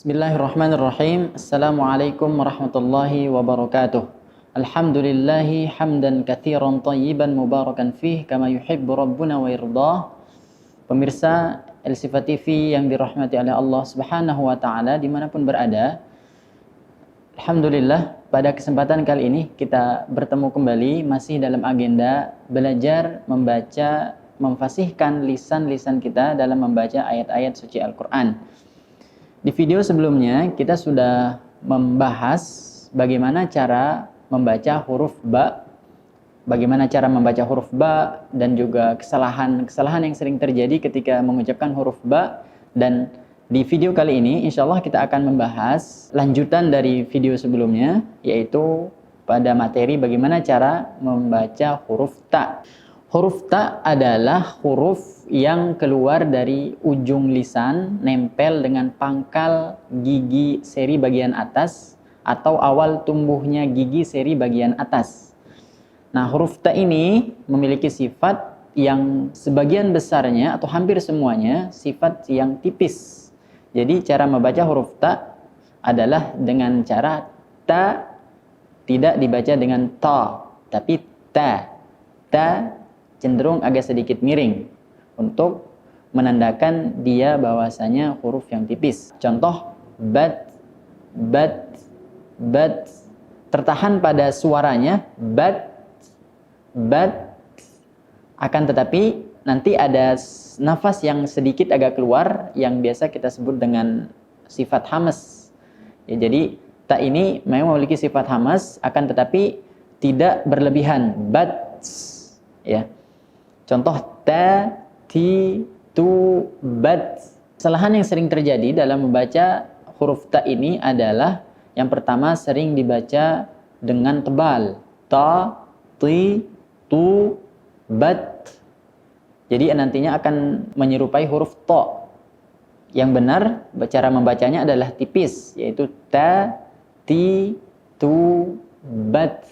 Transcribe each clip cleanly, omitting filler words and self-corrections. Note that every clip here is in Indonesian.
Bismillahirrahmanirrahim. Assalamualaikum warahmatullahi wabarakatuh. Alhamdulillahi hamdan katsiran thayyiban mubarakan fih kama yuhibbu rabbuna wa irdah. Pemirsa El-Sifat TV yang dirahmati oleh Allah Subhanahu wa taala dimanapun berada. Alhamdulillah, pada kesempatan kali ini kita bertemu kembali masih dalam agenda belajar membaca, memfasihkan lisan-lisan kita dalam membaca ayat-ayat suci Al-Qur'an. Di video sebelumnya kita sudah membahas bagaimana cara membaca huruf ba, dan juga kesalahan yang sering terjadi ketika mengucapkan huruf ba. Dan di video kali ini insya Allah kita akan membahas lanjutan dari video sebelumnya, yaitu pada materi bagaimana cara membaca huruf ta. Huruf ta adalah huruf yang keluar dari ujung lisan, nempel dengan pangkal gigi seri bagian atas atau awal tumbuhnya gigi seri bagian atas. Nah, huruf ta ini memiliki sifat yang sebagian besarnya atau hampir semuanya sifat yang tipis. Jadi cara membaca huruf ta adalah dengan cara ta, tidak dibaca dengan ta, tapi ta. Ta cenderung agak sedikit miring untuk menandakan dia bahwasanya huruf yang tipis. Contoh bat, tertahan pada suaranya bat, akan tetapi nanti ada nafas yang sedikit agak keluar yang biasa kita sebut dengan sifat hamas. Ya, jadi ta ini memang memiliki sifat hamas, akan tetapi tidak berlebihan. Bat, ya. Contoh ta, ti, tu, bat. Kesalahan yang sering terjadi dalam membaca huruf ta ini adalah yang pertama sering dibaca dengan tebal. Ta, ti, tu, bat. Jadi nantinya akan menyerupai huruf to. Yang benar cara membacanya adalah tipis, yaitu ta, ti, tu, bat.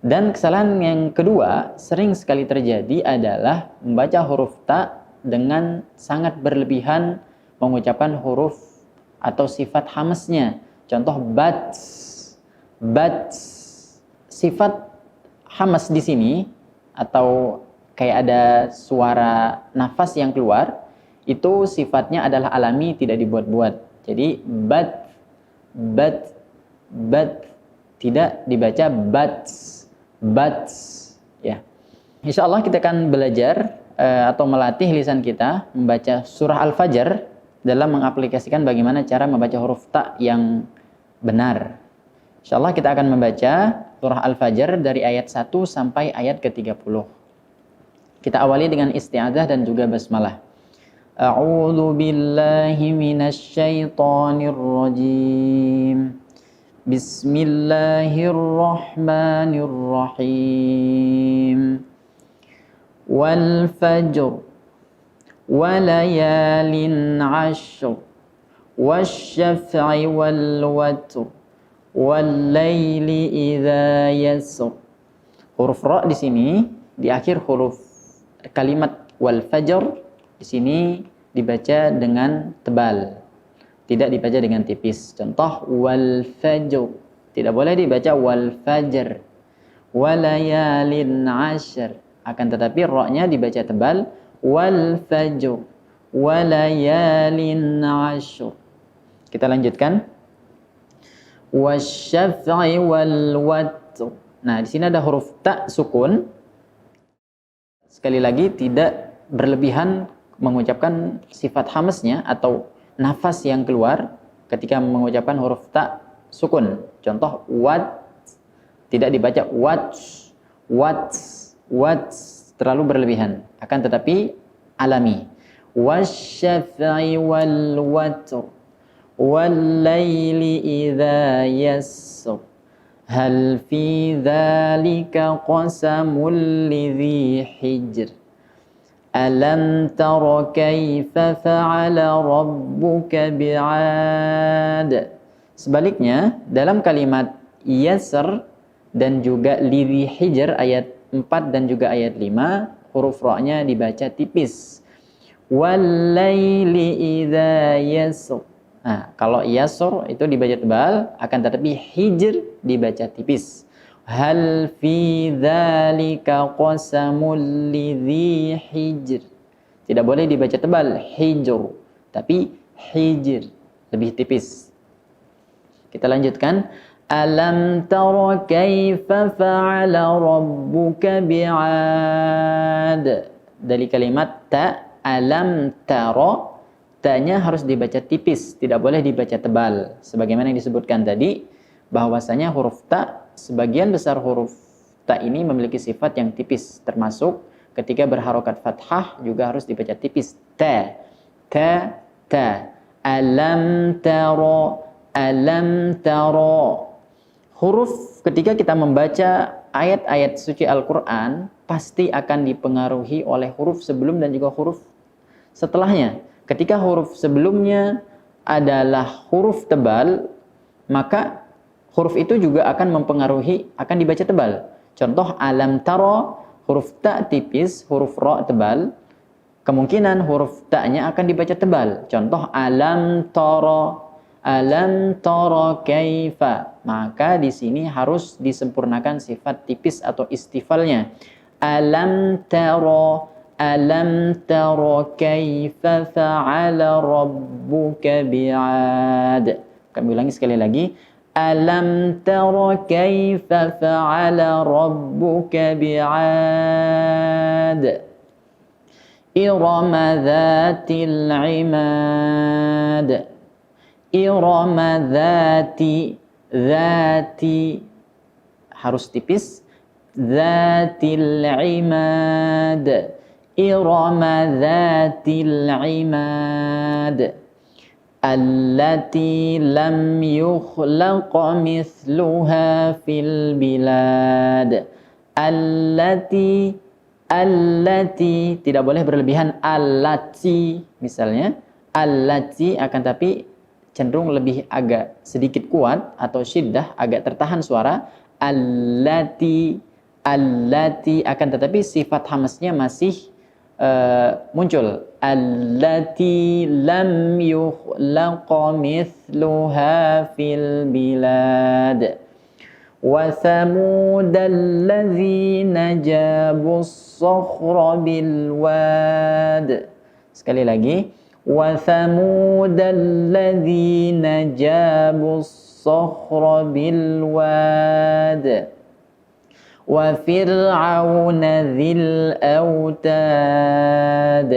Dan kesalahan yang kedua sering sekali terjadi adalah membaca huruf ta dengan sangat berlebihan mengucapkan huruf atau sifat hamasnya. Contoh bat. Sifat hamas di sini atau kayak ada suara nafas yang keluar, itu sifatnya adalah alami, tidak dibuat-buat. Jadi bat, tidak dibaca bat, ya. Insya Allah kita akan belajar atau melatih lisan kita membaca surah Al-Fajr dalam mengaplikasikan bagaimana cara membaca huruf ta yang benar. Insya Allah kita akan membaca surah Al-Fajr dari ayat 1 sampai ayat ke-30. Kita awali dengan isti'adzah dan juga basmalah. A'udzu billahi minasy syaithanir rajim. Bismillahirrahmanirrahim. Wal fajr wa layalin 'ashr wasyaf'i wal watr wal laili idza yasr. Huruf ra di sini di akhir huruf kalimat wal fajr di sini dibaca dengan tebal, tidak dibaca dengan tipis. Contoh wal fajr, tidak boleh dibaca wal fajr. Walayalin 'ashr, akan tetapi ra-nya dibaca tebal. Wal fajr walayalin 'ashr. Kita lanjutkan. Wasyaf'i wal watr. Nah, di sini ada huruf ta sukun. Sekali lagi tidak berlebihan mengucapkan sifat hamasnya atau nafas yang keluar ketika mengucapkan huruf ta sukun. Contoh wat, tidak dibaca wat, terlalu berlebihan, akan tetapi alami. Wasyaf'i wal watr wal laili idza yasr hal fi dzalika qasamul lidzi hijr alam tara kaifa fa'ala rabbuka bi'ad. Sebaliknya dalam kalimat yasr dan juga lidzi hijr ayat 4 dan juga ayat 5 huruf ra-nya dibaca tipis. Wal laili idza yasr. Nah, kalau yasr itu dibaca tebal, akan tetapi hijr dibaca tipis. Hal fi dzalika qasamul lidzi hijr. Tidak boleh dibaca tebal, hijr, tapi hijr, lebih tipis. Kita lanjutkan. Alam tara kaifa fa'ala rabbuka bi'ad. Dari kalimat ta, alam tara, ta-nya harus dibaca tipis, tidak boleh dibaca tebal. Sebagaimana yang disebutkan tadi, bahwasanya huruf ta, sebagian besar huruf ta ini memiliki sifat yang tipis, termasuk ketika berharokat fathah juga harus dibaca tipis. Ta, ta, ta. Alam tara, alam tara. Huruf ketika kita membaca ayat-ayat suci Al-Quran pasti akan dipengaruhi oleh huruf sebelum dan juga huruf setelahnya. Ketika huruf sebelumnya adalah huruf tebal, maka huruf itu juga akan mempengaruhi, akan dibaca tebal. Contoh alam taro, huruf ta tipis, huruf ro tebal, kemungkinan huruf ta-nya akan dibaca tebal. Contoh alam taro kaifa. Maka di sini harus disempurnakan sifat tipis atau istifalnya. Alam taro kaifa fa'ala rabbuka bi'ad. Kami ulangi sekali lagi. Alam tara kaifa fa'ala rabbuka bi'ad. Irama dhatil imad. Irama dhati harus tipis. Dhatil imad. Irama dhatil imad. Allati lam yukhlaq mithluha fil bilad. Allati tidak boleh berlebihan. Allati misalnya, allati akan tapi cenderung lebih agak sedikit kuat atau syiddah, agak tertahan suara. Allati akan tetapi sifat hamasnya masih muncul. Allati lam yukhlaq mithluha fil bilad. Wa thamud alladzina jabus sakhra bil wad. Sekali lagi. Wa thamud alladzina jabus sakhra bil wad. Wa fir'auna dzil autad.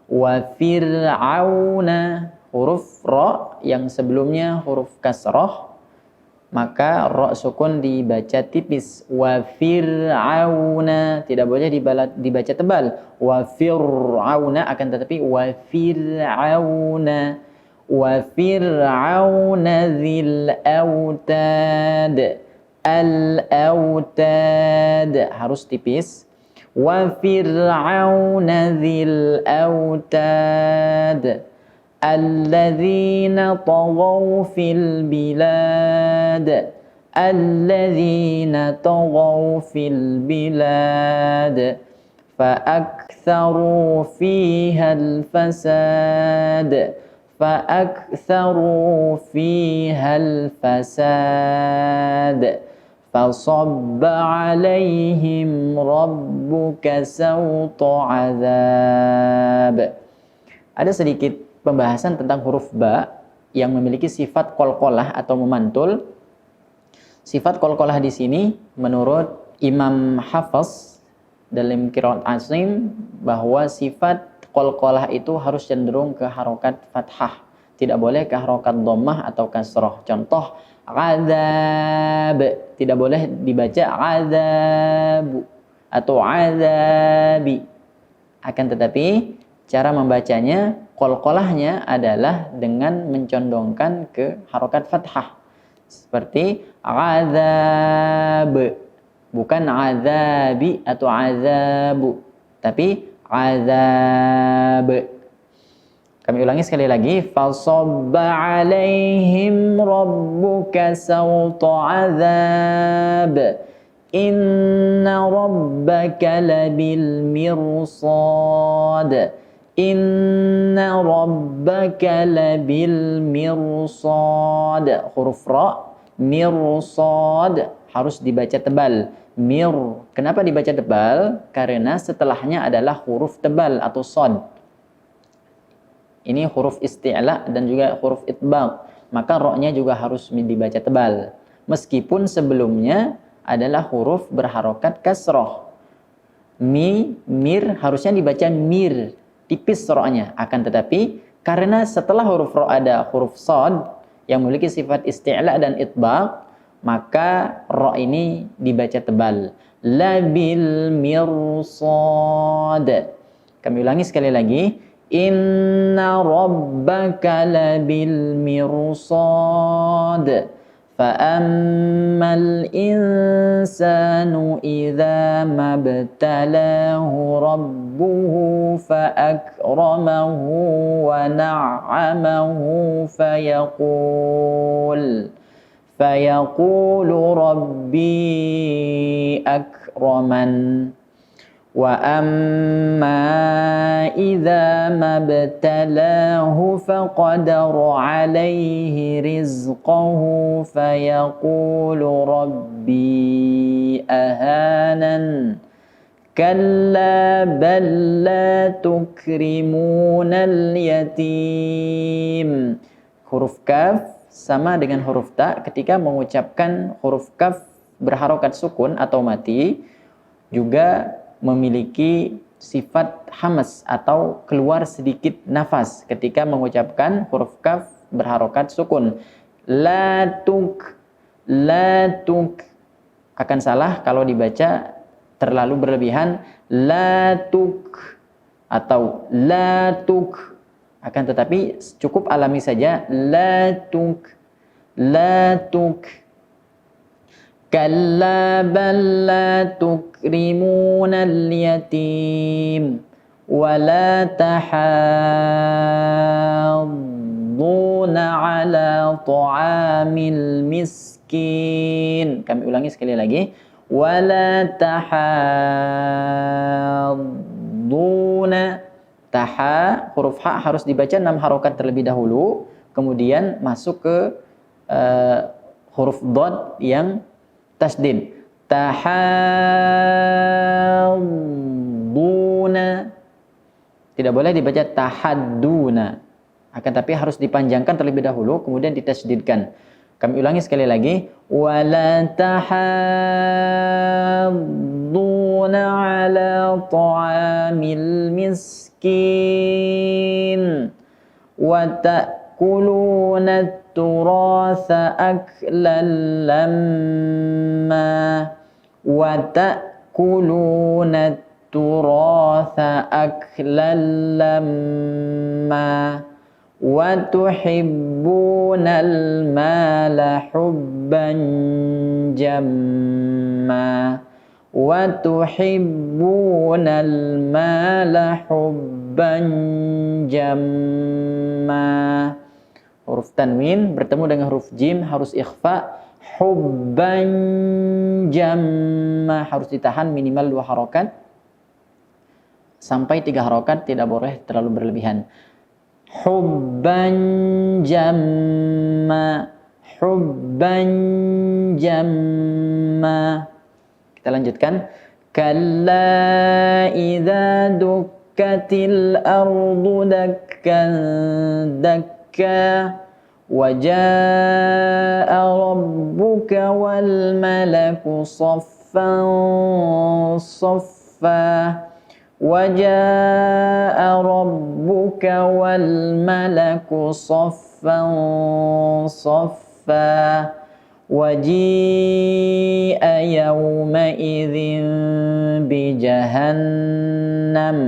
Wa fir'auna, huruf ra yang sebelumnya huruf kasrah, maka ra sukun dibaca tipis. Wa fir'auna, tidak boleh dibaca tebal. Wa fir'auna, akan tetapi wa fir'auna. Wa fir'auna dzil autad. Al-autad harus tipis. Wa fir'auna dzil autad. Alladzina taghaw fil bilad. Alladzina taghaw fil bilad. Fa'aktharu fiha al-fasad. Fa'aktharu fiha al-fasad. Fasabba alaihim rabbuka sawta azab. Ada sedikit pembahasan tentang huruf ba yang memiliki sifat qalqalah atau memantul. Sifat qalqalah di sini menurut Imam Hafiz dalam qiraat Asim bahwa sifat qalqalah itu harus cenderung ke harokat fathah, tidak boleh ke harokat dhammah atau kasrah. Contoh azab, tidak boleh dibaca azab atau azabi. Akan tetapi cara membacanya, qalqalahnya adalah dengan mencondongkan ke harokat fathah. Seperti azab, bukan azabi atau azabu, tapi azab. Kami ulangi sekali lagi. Fasabba alaihim rabbuka sawta azab. Inna rabbaka labil mirsad. Inna rabbaka labil mirsad. Huruf ra, mirsad harus dibaca tebal. Kenapa dibaca tebal? Karena setelahnya adalah huruf tebal atau shad. Ini huruf isti'la dan juga huruf itbaq. Maka ra-nya juga harus dibaca tebal. Meskipun sebelumnya adalah huruf berharokat kasroh. Mir harusnya dibaca mir, tipis ra-nya. Akan tetapi karena setelah huruf ra ada huruf shad yang memiliki sifat isti'la dan itbaq, maka ra ini dibaca tebal. Labil mirsad. Kami ulangi sekali lagi. Inna rabbaka labil mirsad. Fa'ammal insanu idza mabtalahu rabbuhu fa'akramahu wa na'amahu fayaqulu rabbi akraman. Wa amma idza mabtalahu faqadara alaihi rizqahu fayaqulu rabbi ahanan. Kalla bal la tukrimunal yatim. Huruf kaf sama dengan huruf ta ketika mengucapkan huruf kaf berharokat sukun atau mati juga memiliki sifat hamas atau keluar sedikit nafas ketika mengucapkan huruf kaf berharokat sukun. La tuk akan salah kalau dibaca terlalu berlebihan. La tuk atau la tuk. Akan tetapi cukup alami saja. La tuk. Kalla bal la tukrimunal yatim wa la tahadduna ala ta'amil miskin. Kami ulangi sekali lagi. Wa la tahadduna. Huruf ha harus dibaca 6 harokat terlebih dahulu, kemudian masuk ke huruf dad yang tasdid. Tahadduna. Tidak boleh dibaca tahadduna. Akan tapi harus dipanjangkan terlebih dahulu kemudian ditasdidkan. Kami ulangi sekali lagi. Wala tahadduna ala ta'amil miskin wa ta'kuluna turasa aklan lamma wa ta'kuluna turasa aklan lamma wa tuhibbunal mala hubban jamma wa tuhibbunal mala hubban jamma. Huruf tanwin bertemu dengan huruf jim harus ikhfa. Hubban jamma harus ditahan minimal 2 harokat sampai 3 harokat, tidak boleh terlalu berlebihan. Hubban jamma. Kita lanjutkan. Kalla idza dukkatil ardu dakkan dakka وجاء ربك والملك صفا صفا وجاء ربك والملك صفا صفا وجيء يومئذ بجهنم.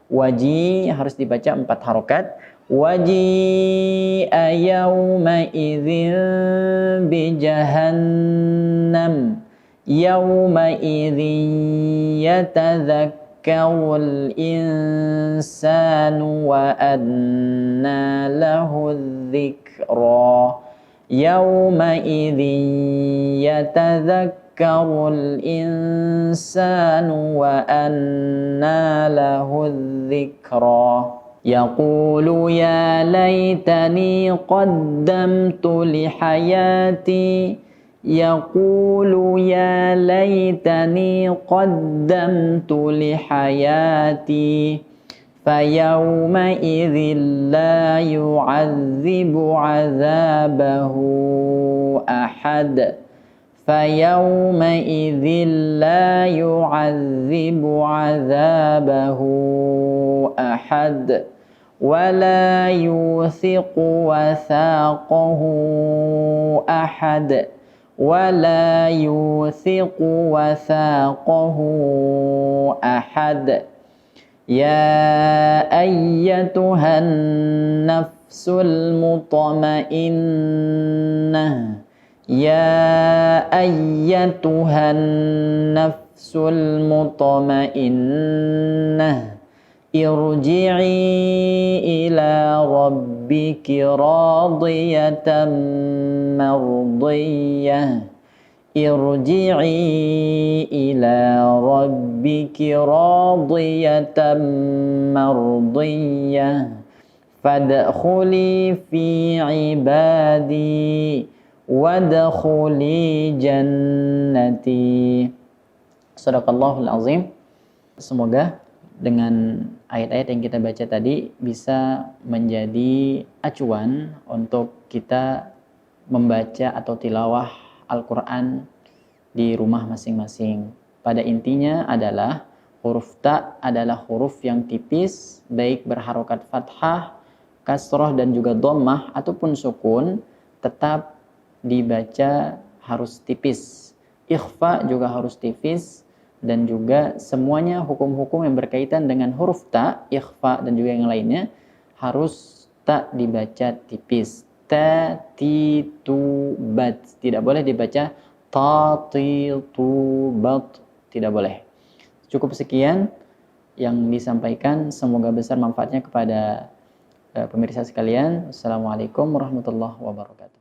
Waji harus dibaca 4 harokat. Waji'a yawma idzin bi jahannam yawma idzin yatadhakkarul insanu wa anna lahu dzikra yawma idzin yatadhakkarul insanu wa anna lahu dzikra. يقول يا ليتني قدمت لحياتي يقول يا ليتني قدمت لحياتي فيومئذ لا يعذب عذابه أحد فيومئذ لا يعذب عذابه أحد ولا يوثق وثاقه أحد ولا يوثق وثاقه أحد يا أيتها النفس المطمئنة يا أيتها النفس المطمئنة ارجعي إلى ربك راضية مرضية ارجعي إلى ربك راضية مرضية فادخلي في عبادي وادخلي جنتي. Sadaqallahul azim. Semoga dengan ayat-ayat yang kita baca tadi bisa menjadi acuan untuk kita membaca atau tilawah Al-Quran di rumah masing-masing. Pada intinya adalah huruf ta adalah huruf yang tipis, baik berharokat fathah, kasroh dan juga dhammah ataupun sukun, tetap dibaca harus tipis. Ikhfa juga harus tipis, dan juga semuanya hukum-hukum yang berkaitan dengan huruf ta, ikhfa dan juga yang lainnya harus tak dibaca tipis. Ta, ti, tu, bat. Tidak boleh dibaca ta, ti, tu, bat. Tidak boleh. Cukup sekian yang disampaikan. Semoga besar manfaatnya kepada pemirsa sekalian. Assalamualaikum warahmatullahi wabarakatuh.